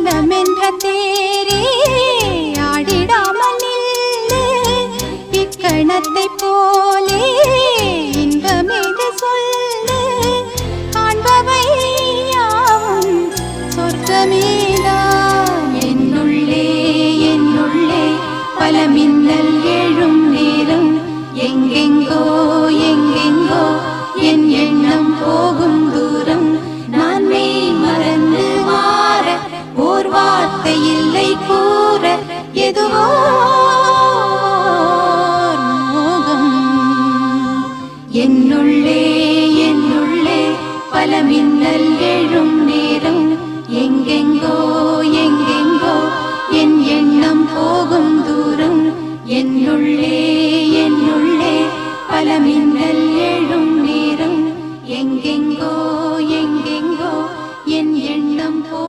மனமென்ற தேரே ஆடிடாமல் நில்லு இக்கணத்தை போலே இன்பமேது சொல்லு காண்பவை யாவும் சொர்க்கமேதான் என்னுள்ளே என்னுள்ளே பல மின்னல் எழும் நேரம் எங்கெங்கோ எங்கெங்கோ என் எண்ணம் போகும் தூரம் நான் மெய் மறந்து மாற ஓர் வார்த்தை இல்லை கூற எதுவோ